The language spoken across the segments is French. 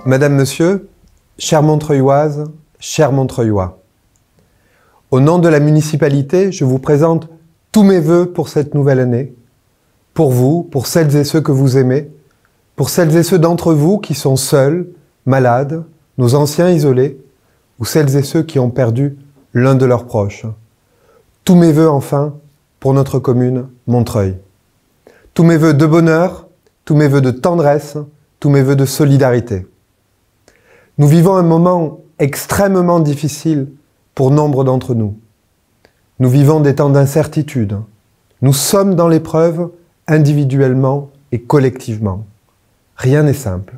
Madame, Monsieur, chère Montreuilloise, chers Montreuillois, au nom de la municipalité, je vous présente tous mes vœux pour cette nouvelle année, pour vous, pour celles et ceux que vous aimez, pour celles et ceux d'entre vous qui sont seuls, malades, nos anciens isolés, ou celles et ceux qui ont perdu l'un de leurs proches. Tous mes vœux enfin pour notre commune Montreuil. Tous mes vœux de bonheur, tous mes vœux de tendresse, tous mes vœux de solidarité. Nous vivons un moment extrêmement difficile pour nombre d'entre nous. Nous vivons des temps d'incertitude. Nous sommes dans l'épreuve individuellement et collectivement. Rien n'est simple.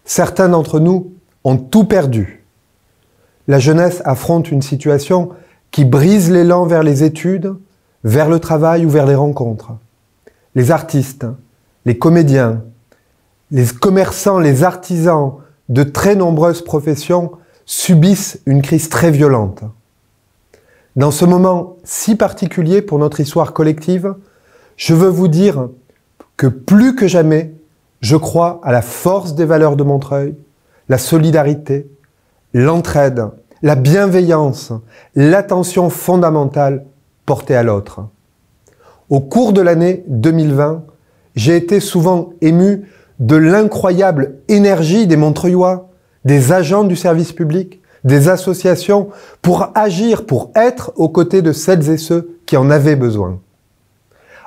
Certains d'entre nous ont tout perdu. La jeunesse affronte une situation qui brise l'élan vers les études, vers le travail ou vers les rencontres. Les artistes, les comédiens, les commerçants, les artisans de très nombreuses professions subissent une crise très violente. Dans ce moment si particulier pour notre histoire collective, je veux vous dire que plus que jamais, je crois à la force des valeurs de Montreuil, la solidarité, l'entraide, la bienveillance, l'attention fondamentale portée à l'autre. Au cours de l'année 2020, j'ai été souvent ému de l'incroyable énergie des Montreuillois, des agents du service public, des associations pour agir, pour être aux côtés de celles et ceux qui en avaient besoin.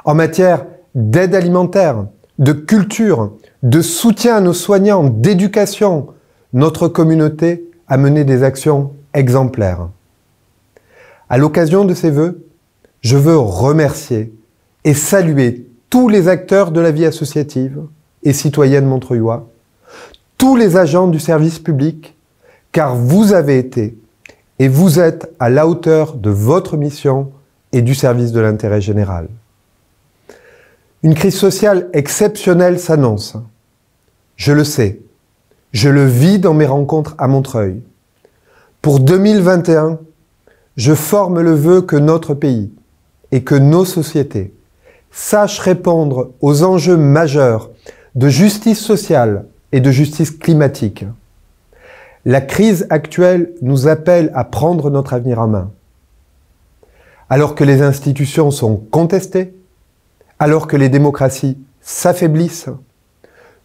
En matière d'aide alimentaire, de culture, de soutien à nos soignants, d'éducation, notre communauté a mené des actions exemplaires. À l'occasion de ces vœux, je veux remercier et saluer tous les acteurs de la vie associative et citoyenne montreuillois, tous les agents du service public, car vous avez été et vous êtes à la hauteur de votre mission et du service de l'intérêt général. Une crise sociale exceptionnelle s'annonce. Je le sais, je le vis dans mes rencontres à Montreuil. Pour 2021, je forme le vœu que notre pays et que nos sociétés sachent répondre aux enjeux majeurs de justice sociale et de justice climatique. La crise actuelle nous appelle à prendre notre avenir en main. Alors que les institutions sont contestées, alors que les démocraties s'affaiblissent,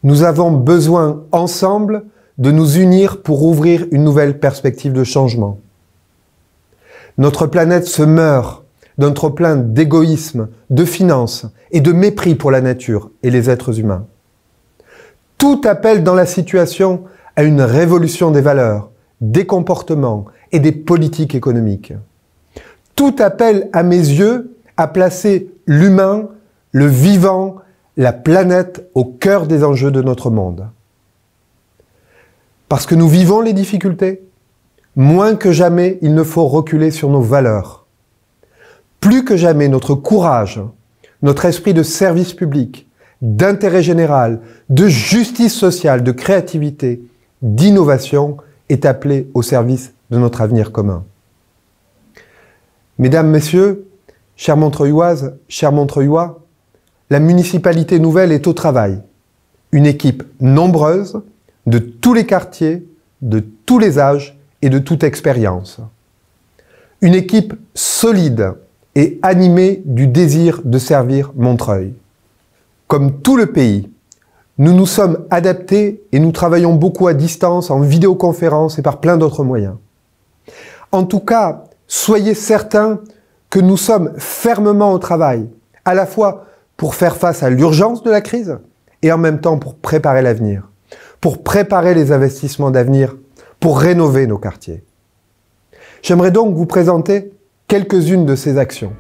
nous avons besoin ensemble de nous unir pour ouvrir une nouvelle perspective de changement. Notre planète se meurt d'un trop-plein d'égoïsme, de finances et de mépris pour la nature et les êtres humains. Tout appelle dans la situation à une révolution des valeurs, des comportements et des politiques économiques. Tout appelle, à mes yeux, à placer l'humain, le vivant, la planète au cœur des enjeux de notre monde. Parce que nous vivons les difficultés, moins que jamais, il ne faut reculer sur nos valeurs. Plus que jamais, notre courage, notre esprit de service public, d'intérêt général, de justice sociale, de créativité, d'innovation est appelé au service de notre avenir commun. Mesdames, Messieurs, chères Montreuilloises, chers Montreuillois, la municipalité nouvelle est au travail. Une équipe nombreuse, de tous les quartiers, de tous les âges et de toute expérience. Une équipe solide et animée du désir de servir Montreuil. Comme tout le pays, nous nous sommes adaptés et nous travaillons beaucoup à distance, en vidéoconférence et par plein d'autres moyens. En tout cas, soyez certains que nous sommes fermement au travail, à la fois pour faire face à l'urgence de la crise et en même temps pour préparer l'avenir, pour préparer les investissements d'avenir, pour rénover nos quartiers. J'aimerais donc vous présenter quelques-unes de ces actions.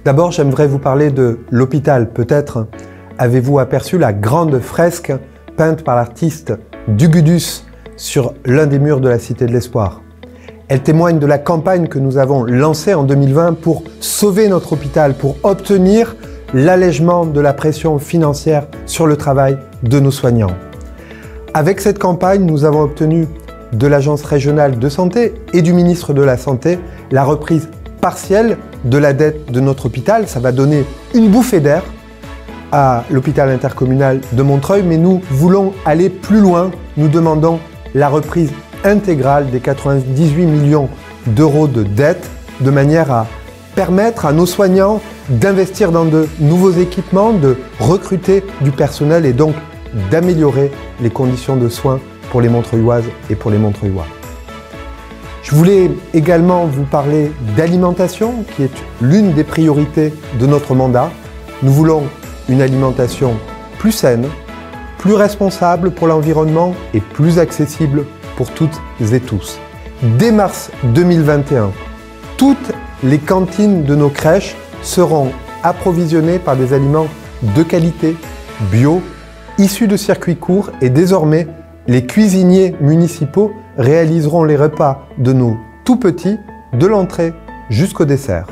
D'abord, j'aimerais vous parler de l'hôpital. Peut-être avez-vous aperçu la grande fresque peinte par l'artiste Dugudus sur l'un des murs de la Cité de l'Espoir. Elle témoigne de la campagne que nous avons lancée en 2020 pour sauver notre hôpital, pour obtenir l'allègement de la pression financière sur le travail de nos soignants. Avec cette campagne, nous avons obtenu de l'Agence régionale de santé et du ministre de la Santé la reprise partielle de la dette de notre hôpital. Ça va donner une bouffée d'air à l'hôpital intercommunal de Montreuil, mais nous voulons aller plus loin. Nous demandons la reprise intégrale des 98 millions d'euros de dettes, de manière à permettre à nos soignants d'investir dans de nouveaux équipements, de recruter du personnel et donc d'améliorer les conditions de soins pour les Montreuilloises et pour les Montreuillois. Je voulais également vous parler d'alimentation, qui est l'une des priorités de notre mandat. Nous voulons une alimentation plus saine, plus responsable pour l'environnement et plus accessible pour toutes et tous. Dès mars 2021, toutes les cantines de nos crèches seront approvisionnées par des aliments de qualité, bio, issus de circuits courts et désormais, les cuisiniers municipaux réaliseront les repas de nos tout-petits, de l'entrée jusqu'au dessert.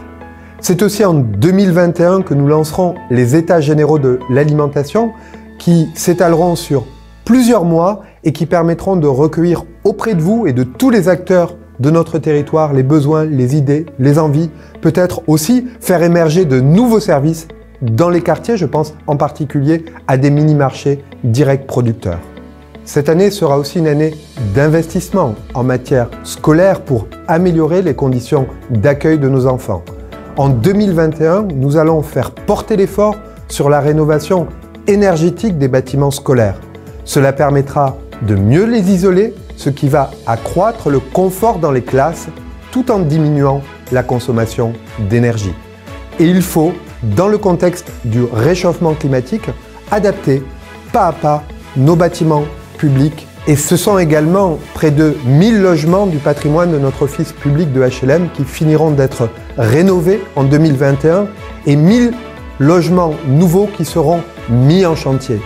C'est aussi en 2021 que nous lancerons les États généraux de l'alimentation qui s'étaleront sur plusieurs mois et qui permettront de recueillir auprès de vous et de tous les acteurs de notre territoire les besoins, les idées, les envies, peut-être aussi faire émerger de nouveaux services dans les quartiers, je pense en particulier à des mini-marchés directs producteurs. Cette année sera aussi une année d'investissement en matière scolaire pour améliorer les conditions d'accueil de nos enfants. En 2021, nous allons faire porter l'effort sur la rénovation énergétique des bâtiments scolaires. Cela permettra de mieux les isoler, ce qui va accroître le confort dans les classes tout en diminuant la consommation d'énergie. Et il faut, dans le contexte du réchauffement climatique, adapter pas à pas nos bâtiments publics. Et ce sont également près de 1000 logements du patrimoine de notre office public de HLM qui finiront d'être rénovés en 2021 et 1000 logements nouveaux qui seront mis en chantier.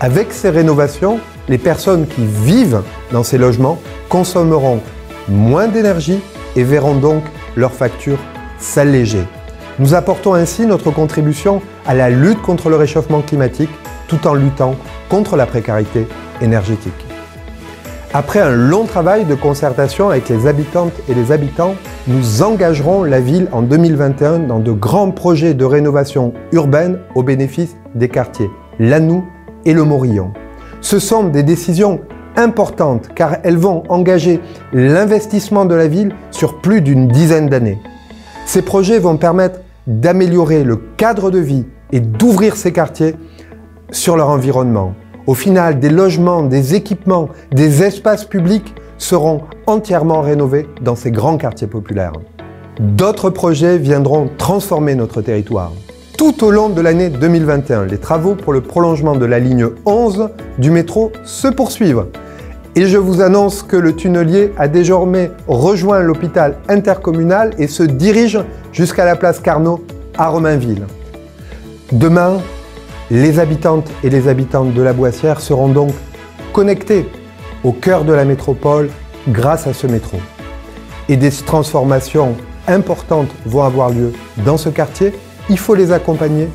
Avec ces rénovations, les personnes qui vivent dans ces logements consommeront moins d'énergie et verront donc leurs factures s'alléger. Nous apportons ainsi notre contribution à la lutte contre le réchauffement climatique tout en luttant contre la précarité énergétique. Après un long travail de concertation avec les habitantes et les habitants, nous engagerons la ville en 2021 dans de grands projets de rénovation urbaine au bénéfice des quartiers Lannou et Le Morillon. Ce sont des décisions importantes car elles vont engager l'investissement de la ville sur plus d'une dizaine d'années. Ces projets vont permettre d'améliorer le cadre de vie et d'ouvrir ces quartiers sur leur environnement. Au final, des logements, des équipements, des espaces publics seront entièrement rénovés dans ces grands quartiers populaires. D'autres projets viendront transformer notre territoire. Tout au long de l'année 2021, les travaux pour le prolongement de la ligne 11 du métro se poursuivent. Et je vous annonce que le tunnelier a désormais rejoint l'hôpital intercommunal et se dirige jusqu'à la place Carnot à Romainville. Demain, les habitantes et les habitants de la Boissière seront donc connectés au cœur de la métropole grâce à ce métro. Et des transformations importantes vont avoir lieu dans ce quartier. Il faut les accompagner,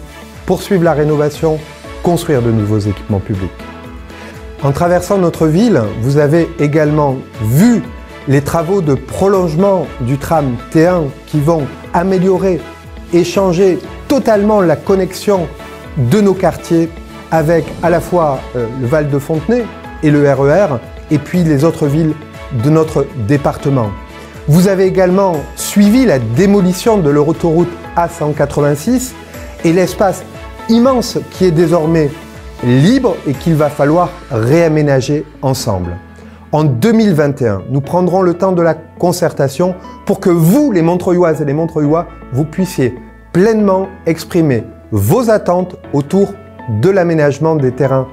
poursuivre la rénovation, construire de nouveaux équipements publics. En traversant notre ville, vous avez également vu les travaux de prolongement du tram T1 qui vont améliorer et changer totalement la connexion de nos quartiers avec à la fois le Val de Fontenay et le RER et puis les autres villes de notre département. Vous avez également suivi la démolition de l'autoroute A186 et l'espace immense qui est désormais libre et qu'il va falloir réaménager ensemble. En 2021, nous prendrons le temps de la concertation pour que vous, les Montreuilloises et les Montreuillois, vous puissiez pleinement exprimer vos attentes autour de l'aménagement des terrains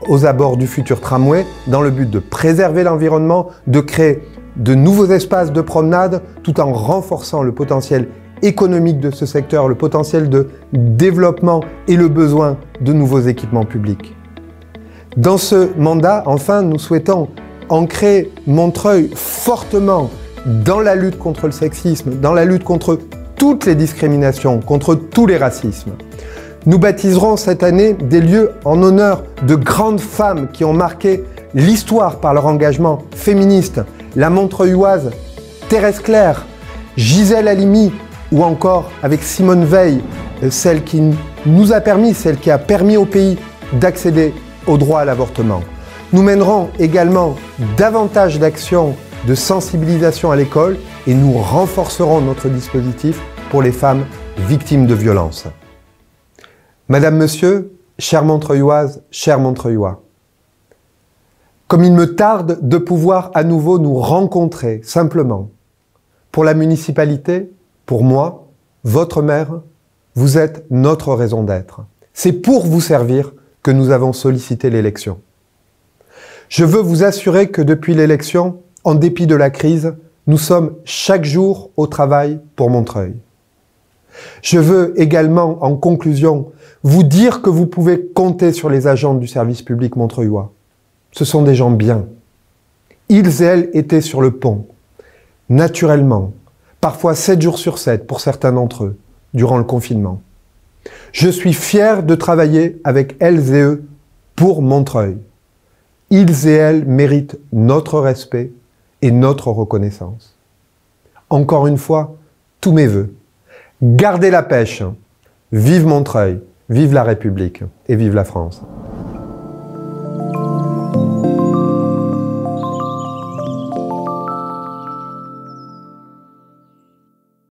aux abords du futur tramway dans le but de préserver l'environnement, de créer de nouveaux espaces de promenade tout en renforçant le potentiel économique de ce secteur, le potentiel de développement et le besoin de nouveaux équipements publics. Dans ce mandat, enfin, nous souhaitons ancrer Montreuil fortement dans la lutte contre le sexisme, dans la lutte contre toutes les discriminations, contre tous les racismes. Nous baptiserons cette année des lieux en honneur de grandes femmes qui ont marqué l'histoire par leur engagement féministe, la Montreuilloise Thérèse Claire, Gisèle Halimi ou encore avec Simone Veil, celle qui nous a permis, celle qui a permis au pays d'accéder au droit à l'avortement. Nous mènerons également davantage d'actions de sensibilisation à l'école et nous renforcerons notre dispositif pour les femmes victimes de violences. Madame, Monsieur, chère Montreuilloise, chers Montreuillois, comme il me tarde de pouvoir à nouveau nous rencontrer simplement, pour la municipalité, pour moi, votre maire, vous êtes notre raison d'être. C'est pour vous servir que nous avons sollicité l'élection. Je veux vous assurer que depuis l'élection, en dépit de la crise, nous sommes chaque jour au travail pour Montreuil. Je veux également, en conclusion, vous dire que vous pouvez compter sur les agents du service public montreuillois. Ce sont des gens bien. Ils et elles étaient sur le pont, naturellement, parfois 7 jours sur 7 pour certains d'entre eux, durant le confinement. Je suis fier de travailler avec elles et eux pour Montreuil. Ils et elles méritent notre respect et notre reconnaissance. Encore une fois, tous mes vœux. Gardez la pêche. Vive Montreuil, vive la République et vive la France.